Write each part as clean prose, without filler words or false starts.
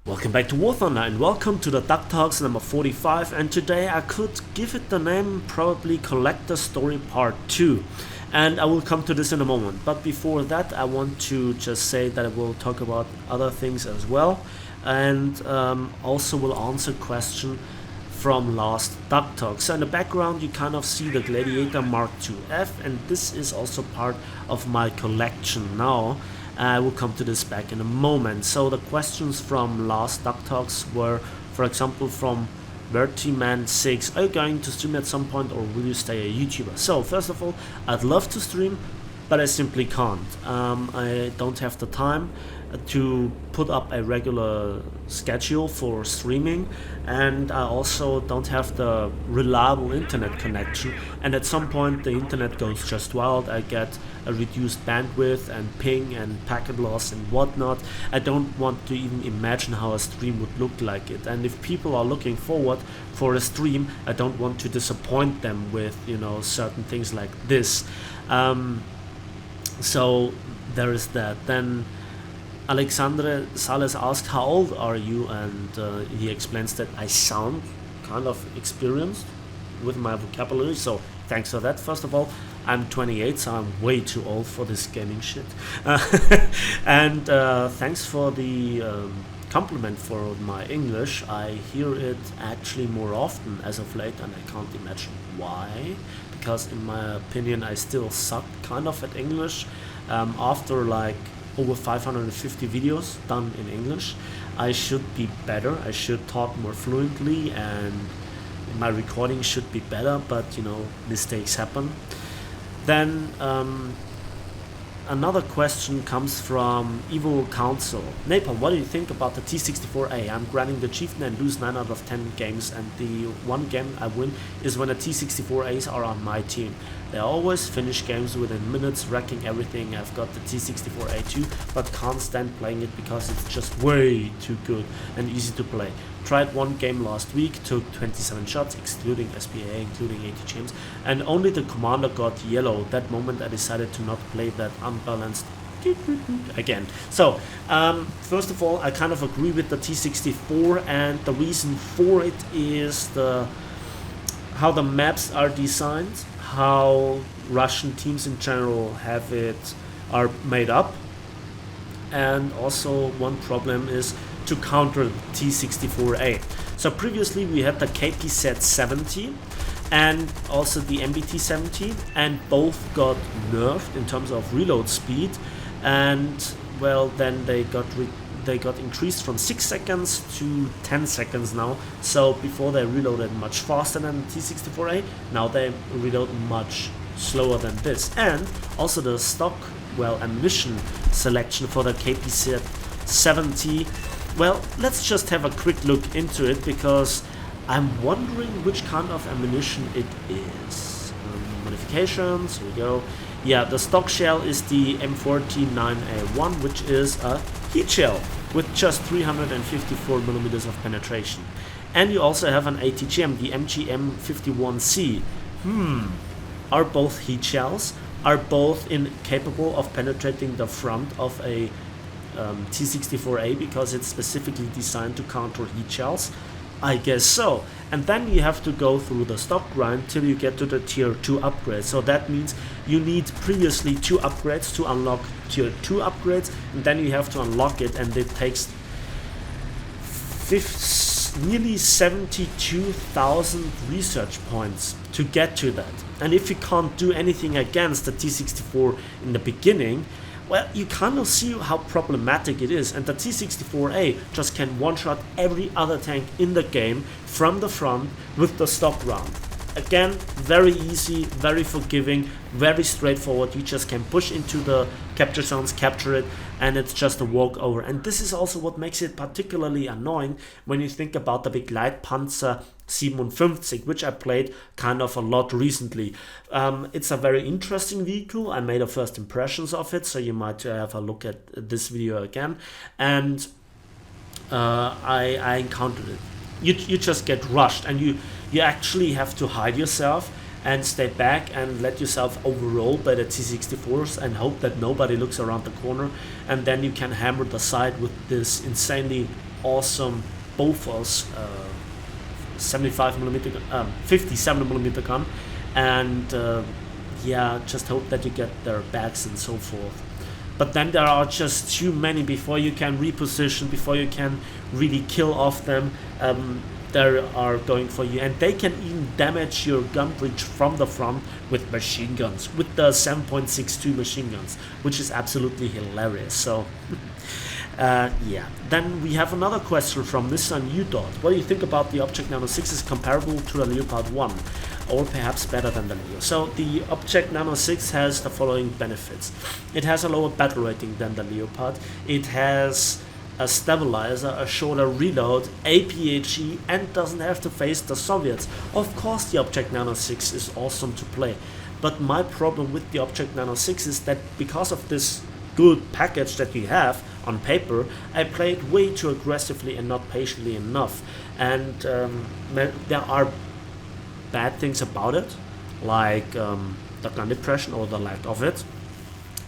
Welcome back to War Thunder and welcome to the Duck Talks number 45, and today I could give it the name probably Collector Story Part 2, and I will come to this in a moment. But before that I want to just say that I will talk about other things as well, and also will answer question from last Duck Talk. So in the background you kind of see the Gladiator Mark IIF, and this is also part of my collection now. I will come to this back in a moment. So the questions from last Duck Talks were, for example, from Vertiman6, are you going to stream at some point or will you stay a YouTuber? So first of all, I'd love to stream, but I simply can't. I don't have the time to put up a regular schedule for streaming, and I also don't have the reliable internet connection, and at some point the internet goes just wild. I get a reduced bandwidth and ping and packet loss and whatnot. I don't want to even imagine how a stream would look like it, and if people are looking forward for a stream, I don't want to disappoint them with, you know, certain things like this. So there is that. Then Alexandre Sales asked, how old are you? And he explains that I sound kind of experienced with my vocabulary, so thanks for that. First of all, I'm 28, so I'm way too old for this gaming shit. And thanks for the compliment for my English. I hear it actually more often as of late, and I can't imagine why, because in my opinion I still suck kind of at English. After like over 550 videos done in English, I should be better. I should talk more fluently and my recording should be better, but you know, mistakes happen. Then another question comes from Evo Council. Napalm, what do you think about the T64A? I'm grinding the chieftain and lose 9 out of 10 games, and the one game I win is when the T64As are on my team. They always finish games within minutes, wrecking everything. I've got the T64A too, but can't stand playing it because it's just way too good and easy to play. Tried one game last week, took 27 shots, excluding SPA, including 80 gems, and only the commander got yellow. That moment I decided to not play that unbalanced again. So, first of all, I kind of agree with the T64, and the reason for it is how the maps are designed, how Russian teams in general are made up, and also one problem is to counter T64A. So previously we had the KPZ 70 and also the MBT 70, and both got nerfed in terms of reload speed, and well, then they got increased from 6 seconds to 10 seconds now. So before they reloaded much faster than T64A, now they reload much slower than this. And also the stock, well, ammunition selection for the KPZ 70, well, let's just have a quick look into it, because I'm wondering which kind of ammunition it is. Modifications, here we go. Yeah, the stock shell is the M49A1, which is a heat shell with just 354 millimeters of penetration. And you also have an ATGM, the MGM51C. Are both heat shells? Are both capable of penetrating the front of a T64A, because it's specifically designed to counter heat shells? I guess so. And then you have to go through the stock grind till you get to the tier 2 upgrade. So that means you need previously 2 upgrades to unlock tier 2 upgrades, and then you have to unlock it, and it takes nearly 72,000 research points to get to that. And if you can't do anything against the T64 in the beginning, well, you kind of see how problematic it is, and the T64A just can one-shot every other tank in the game from the front with the stock round. Again, very easy, very forgiving, very straightforward. You just can push into the capture zones, capture it, and it's just a walkover. And this is also what makes it particularly annoying when you think about the Begleitpanzer 57, which I played kind of a lot recently. It's a very interesting vehicle. I made a first impressions of it, so you might have a look at this video again. And I encountered it. You just get rushed, and you actually have to hide yourself and stay back and let yourself overroll by the T64s and hope that nobody looks around the corner, and then you can hammer the side with this insanely awesome Bofors 57mm gun, and yeah, just hope that you get their bags and so forth. But then there are just too many before you can reposition, before you can really kill off them. They are going for you, and they can even damage your gun breech from the front with machine guns, with the 7.62 machine guns, which is absolutely hilarious. So yeah, then we have another question from Nissan U-Dot. What do you think about the Object Nano 6 is comparable to the Leopard 1, or perhaps better than the Leo? So the Object Nano 6 has the following benefits. It has a lower battle rating than the Leopard. It has a stabilizer, a shorter reload, APHE, and doesn't have to face the Soviets. Of course the Object Nano 6 is awesome to play, but my problem with the Object Nano 6 is that because of this good package that we have on paper, I play it way too aggressively and not patiently enough. And there are bad things about it, like the gun depression or the lack of it,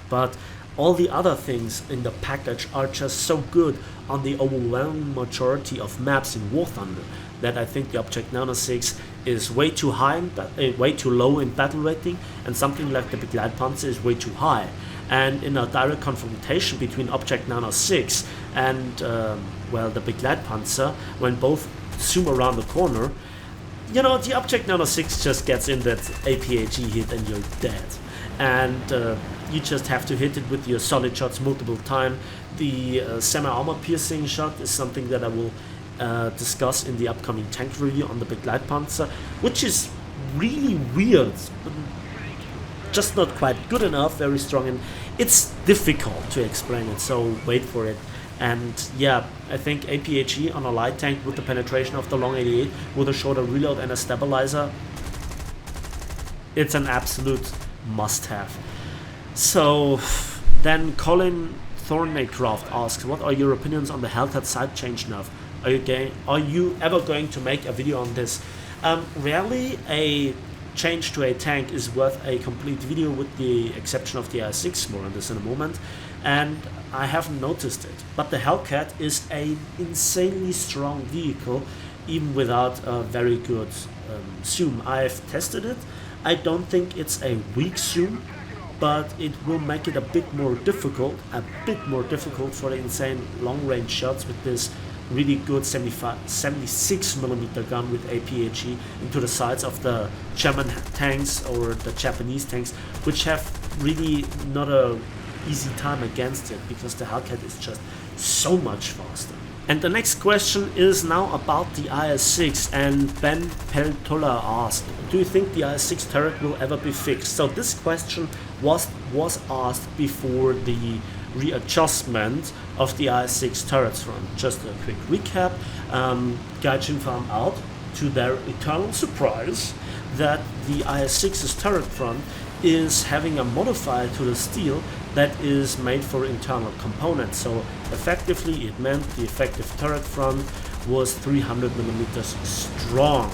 but all the other things in the package are just so good on the overwhelming majority of maps in War Thunder that I think the Object Nano 6 is way too high, way too low in battle rating, and something like the Begleitpanzer is way too high. And in a direct confrontation between Object Nano 6 and well, the Begleitpanzer, when both zoom around the corner, you know, the Object Nano 6 just gets in that APHE hit and you're dead. And you just have to hit it with your solid shots multiple times. The semi-armor piercing shot is something that I will discuss in the upcoming tank review on the Begleitpanzer, which is really weird, just not quite good enough, very strong, and it's difficult to explain it, so wait for it. And yeah, I think APHE on a light tank with the penetration of the long 88 with a shorter reload and a stabilizer, it's an absolute must-have. So then Colin Thornaycroft asks, what are your opinions on the Hellcat side change nerf? Are you ever going to make a video on this? Rarely a change to a tank is worth a complete video, with the exception of the i6, more on this in a moment, and I haven't noticed it. But the Hellcat is an insanely strong vehicle, even without a very good zoom. I've tested it. I don't think it's a weak zoom, but it will make it a bit more difficult for the insane long range shots with this really good 76mm gun with APHE into the sides of the German tanks or the Japanese tanks, which have really not a easy time against it, because the Hellcat is just so much faster. And the next question is now about the IS-6, and Ben Peltola asked, do you think the IS-6 turret will ever be fixed? So this question was asked before the readjustment of the IS-6 turrets front. Just a quick recap, Gaijin found out, to their eternal surprise, that the IS-6's turret front is having a modifier to the steel that is made for internal components. So effectively it meant the effective turret front was 300mm strong.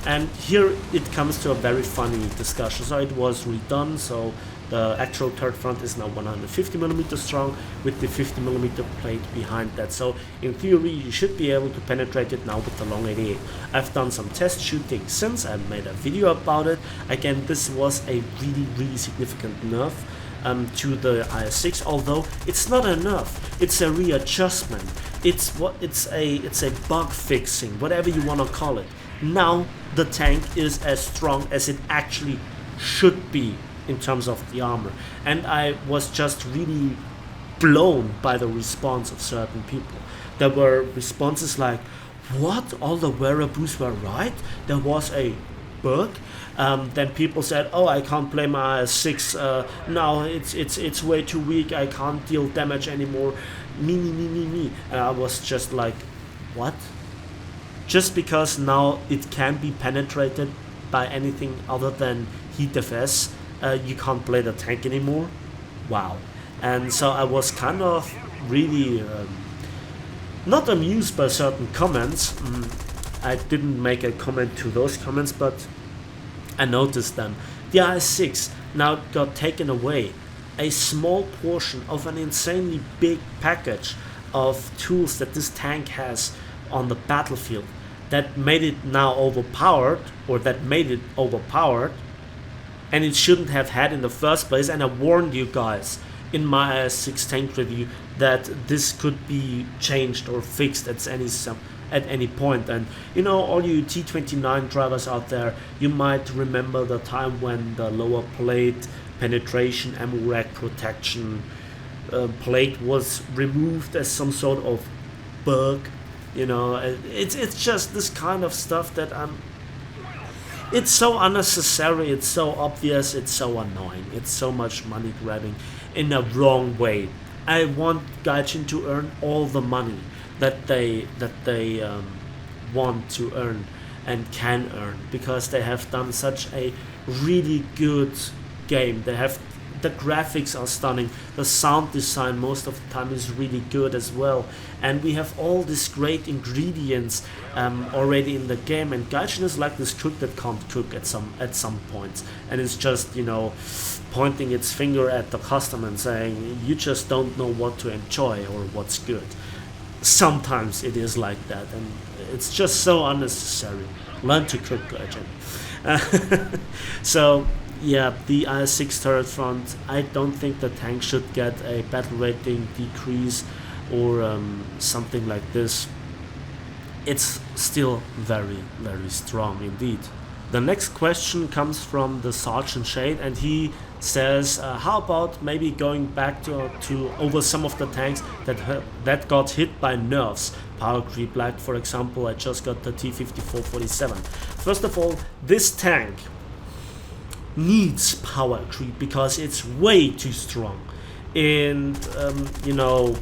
And here it comes to a very funny discussion. So it was redone, so the actual turret front is now 150mm strong with the 50mm plate behind that. So in theory you should be able to penetrate it now with the long 88. I've done some test shooting since, I made a video about it. Again, this was a really significant nerf to the IS-6, although it's not a nerf, it's a readjustment. It's a bug fixing, whatever you want to call it. Now the tank is as strong as it actually should be in terms of the armor, and I was just really blown by the response of certain people. There were responses like, what, all the wearables were right, there was a bug. Then people said, oh, I can't play my IS-6 now, it's way too weak, I can't deal damage anymore, me. And I was just like, what? Just because now it can be penetrated by anything other than heat FS, you can't play the tank anymore? Wow. And so I was kind of really not amused by certain comments. I didn't make a comment to those comments, but I noticed them. The IS-6 now got taken away. A small portion of an insanely big package of tools that this tank has on the battlefield that made it now overpowered, or that made it overpowered, and it shouldn't have had in the first place. And I warned you guys in my IS-6 tank review that this could be changed or fixed at any point. And you know, all you T29 drivers out there, you might remember the time when the lower plate penetration ammo rack protection plate was removed as some sort of bug. You know, it's just this kind of stuff that it's so unnecessary, it's so obvious, it's so annoying, it's so much money grabbing in a wrong way. I want Gaijin to earn all the money that they want to earn and can earn, because they have done such a really good game. The graphics are stunning, the sound design most of the time is really good as well, and we have all these great ingredients already in the game. And Gaijin is like this cook that can't cook at some points, and it's just, you know, pointing its finger at the customer and saying, you just don't know what to enjoy or what's good. Sometimes it is like that, and it's just so unnecessary. Learn to cook, Gaijin. So yeah, the IS-6 turret front, I don't think the tank should get a battle rating decrease or something like this. It's still very, very strong indeed. The next question comes from the Sergeant Shade, and he says, how about maybe going back to over some of the tanks that got hit by nerfs, power creep, like for example I just got the T-5447. First of all, this tank needs power creep because it's way too strong, and you know,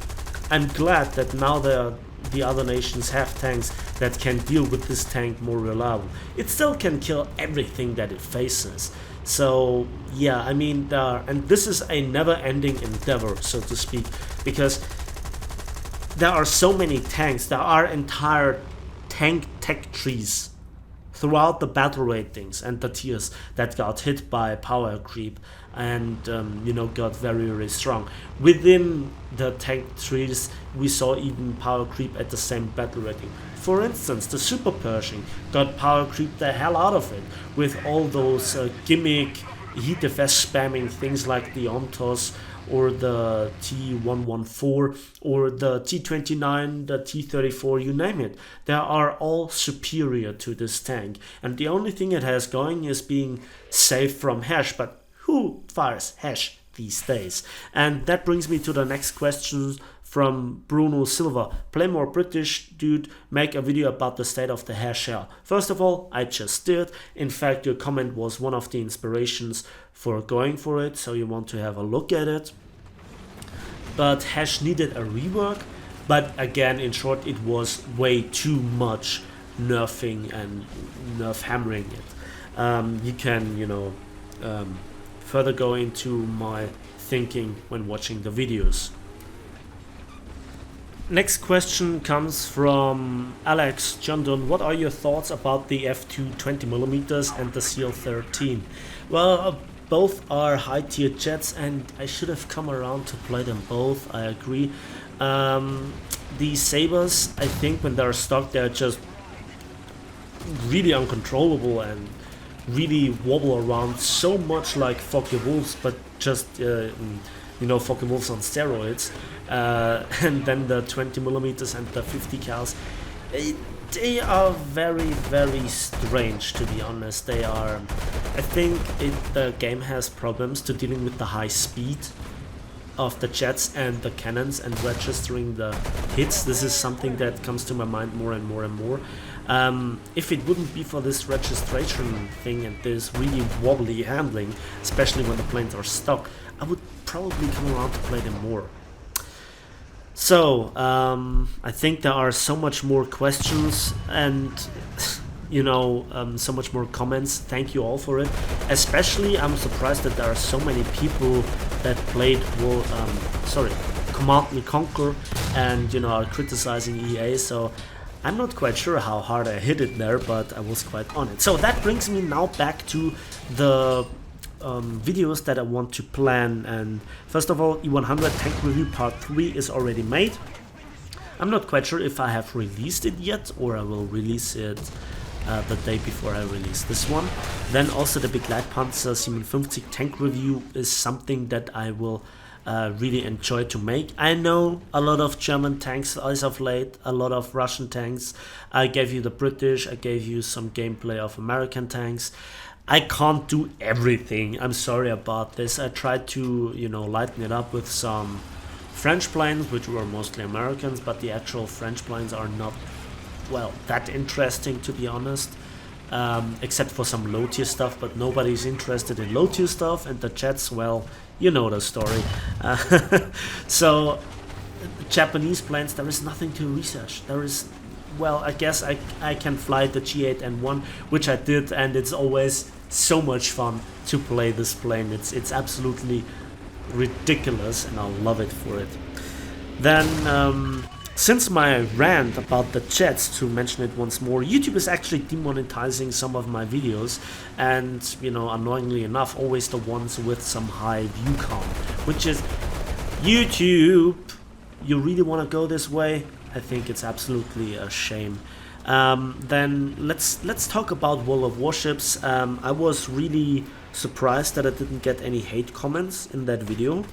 I'm glad that now the other nations have tanks that can deal with this tank more reliable. It still can kill everything that it faces. So yeah, I mean, and this is a never-ending endeavor, so to speak, because there are so many tanks. There are entire tank tech trees throughout the battle ratings and the tiers that got hit by power creep and you know, got very, very strong. Within the tank trees we saw even power creep at the same battle rating. For instance, the Super Pershing got power creep the hell out of it with all those gimmick HESH spamming things like the Ontos or the T114 or the T29, the T34, you name it. They are all superior to this tank, and the only thing it has going is being safe from HESH, but who fires HESH these days? And that brings me to the next question from Bruno Silva. Play more British, dude, make a video about the state of the HESH shell. First of all, I just did. In fact, your comment was one of the inspirations for going for it, so you want to have a look at it. But HESH needed a rework, but again, in short, it was way too much nerfing and nerf hammering it. You can, you know, further go into my thinking when watching the videos. Next question comes from Alex Jondon. What are your thoughts about the F2 20mm and the CL13? Well, both are high tier jets, and I should have come around to play them both, I agree. The Sabres, I think when they're stock, they're just really uncontrollable and really wobble around so much like Focke-Wulfs, but just you know, Focke-Wulfs on steroids. And then the 20mm and the 50 cals, they are very, very strange, to be honest. They are, I think the game has problems to dealing with the high speed of the jets and the cannons and registering the hits. This is something that comes to my mind more and more and more. If it wouldn't be for this registration thing and this really wobbly handling, especially when the planes are stuck, I would probably come around to play them more. So, I think there are so much more questions and, you know, so much more comments. Thank you all for it. Especially, I'm surprised that there are so many people that played Command & Conquer and, you know, are criticizing EA. So, I'm not quite sure how hard I hit it there, but I was quite on it. So that brings me now back to the videos that I want to plan. And first of all, E100 Tank Review Part 3 is already made. I'm not quite sure if I have released it yet, or I will release it the day before I release this one. Then also the Begleitpanzer 57 tank review is something that I will really enjoy to make. I know a lot of German tanks as of late, a lot of Russian tanks. I gave you the British, I gave you some gameplay of American tanks. I can't do everything, I'm sorry about this. I tried to, you know, lighten it up with some French planes, which were mostly Americans, but the actual French planes are not, well, that interesting, to be honest. Except for some low tier stuff, but nobody's interested in low tier stuff, and the jets, well, you know the story. So Japanese planes, there is nothing to research. There is, well, I guess I can fly the G8N1, which I did, and it's always so much fun to play this plane. It's absolutely ridiculous, and I love it for it. Then since my rant about the jets, to mention it once more, YouTube is actually demonetizing some of my videos, and, you know, annoyingly enough, always the ones with some high view count, which is, YouTube, you really want to go this way? I think it's absolutely a shame. Then let's talk about World of Warships. I was really surprised that I didn't get any hate comments in that video,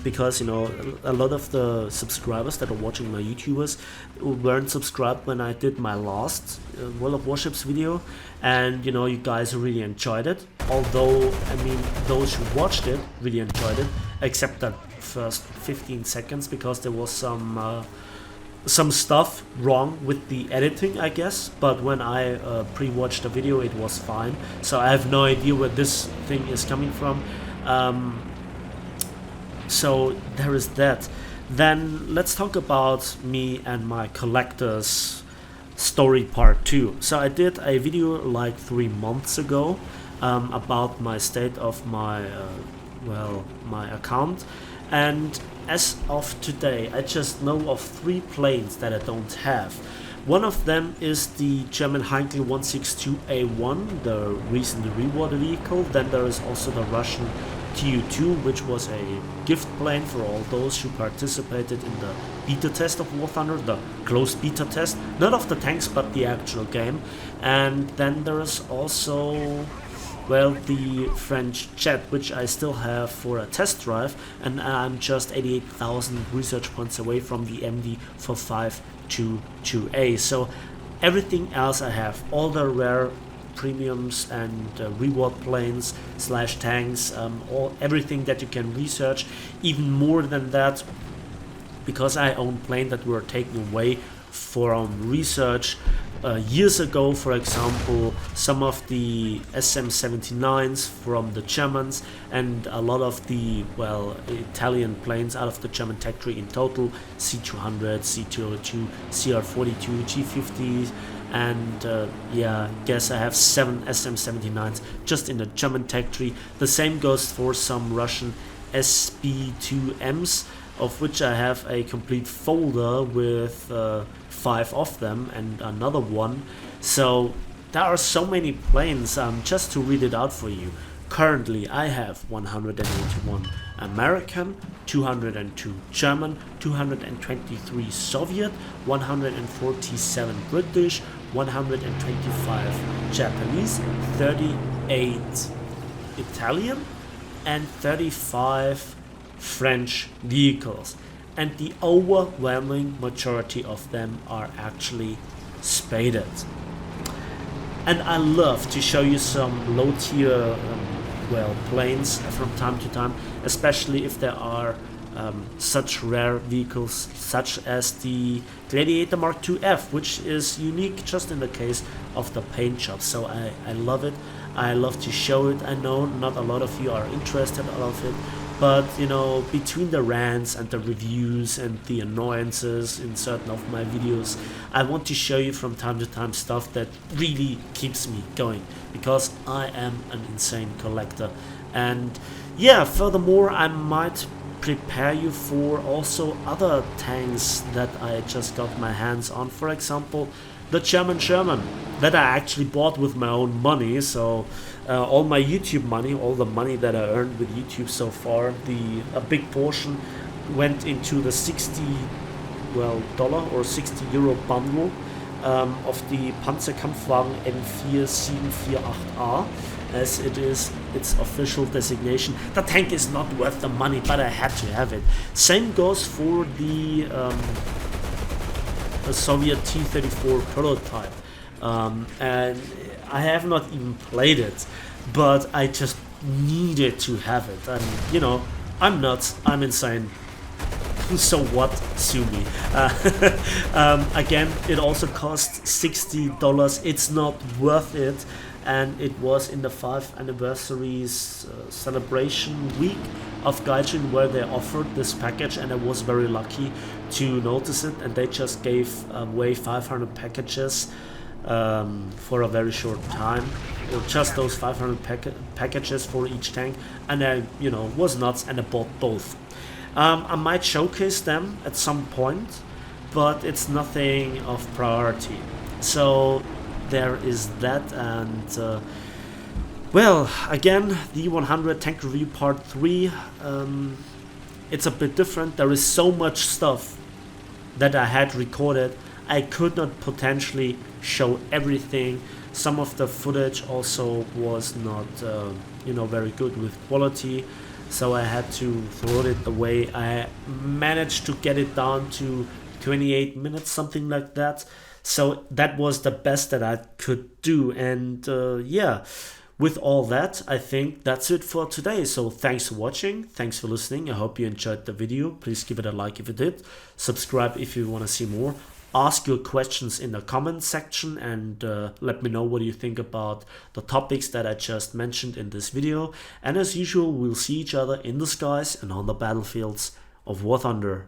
because, you know, a lot of the subscribers that are watching my YouTubers weren't subscribed when I did my last World of Warships video, and, you know, you guys really enjoyed it. Although, I mean, those who watched it really enjoyed it, except that first 15 seconds, because there was some stuff wrong with the editing, I guess, but when I pre-watched the video, it was fine. So I have no idea where this thing is coming from. So there is that. Then let's talk about me and my collector's story part 2. So I did a video like 3 months ago about my state of my my account, and as of today, I just know of 3 planes that I don't have. One of them is the German Heinkel 162A1, the recently rewarded vehicle. Then there is also the Russian Tu-2, which was a gift plane for all those who participated in the beta test of War Thunder, the closed beta test, not of the tanks but the actual game. And then there is also, well, the French jet, which I still have for a test drive, and I'm just 88,000 research points away from the MD for 522A. So everything else I have, all the rare premiums and reward planes / tanks, everything that you can research, even more than that, because I own planes that were taken away from research years ago. For example, some of the SM-79s from the Germans, and a lot of the, well, Italian planes out of the German tech tree in total, C200, C202, CR42, G50s, and yeah, I guess I have 7 SM-79s just in the German tech tree. The same goes for some Russian SB2Ms, of which I have a complete folder with 5 of them and another one. So there are so many planes. Just to read it out for you, currently I have 181 American, 202 German, 223 Soviet, 147 British, 125 Japanese, 38 Italian, and 35 French vehicles, and the overwhelming majority of them are actually spaded. And I love to show you some low tier planes from time to time, especially if there are such rare vehicles such as the Gladiator Mark II F, which is unique just in the case of the paint job. So I love it. I love to show it. I know not a lot of you are interested of it, but, you know, between the rants and the reviews and the annoyances in certain of my videos, I want to show you from time to time stuff that really keeps me going, because I am an insane collector. And yeah, furthermore, I might prepare you for also other tanks that I just got my hands on. For example, the German Sherman that I actually bought with my own money. So all my YouTube money, all the money that I earned with YouTube so far, a big portion went into the well, dollar or 60 euro bundle of the Panzerkampfwagen M4748A, as it is its official designation. The tank is not worth the money, but I had to have it. Same goes for the Soviet T-34 prototype, and I have not even played it, but I just needed to have it. And you know, I'm nuts, I'm insane. So what? Sue me. Again, it also cost $60. It's not worth it, and it was in the 5th anniversary celebration week of Gaijin where they offered this package, and I was very lucky to notice it. And they just gave away 500 packages for a very short time, or just those 500 packages for each tank, and I, you know, was nuts, and I bought both. I might showcase them at some point, but it's nothing of priority. So there is that. And well, again, the 100 tank review part 3, it's a bit different. There is so much stuff that I had recorded, I could not potentially show everything. Some of the footage also was not you know, very good with quality, so I had to throw it away. I managed to get it down to 28 minutes, something like that. So that was the best that I could do. And yeah, with all that, I think that's it for today. So thanks for watching, thanks for listening. I hope you enjoyed the video. Please give it a like if you did, subscribe if you want to see more. Ask your questions in the comment section, and let me know what you think about the topics that I just mentioned in this video. And as usual, we'll see each other in the skies and on the battlefields of War Thunder.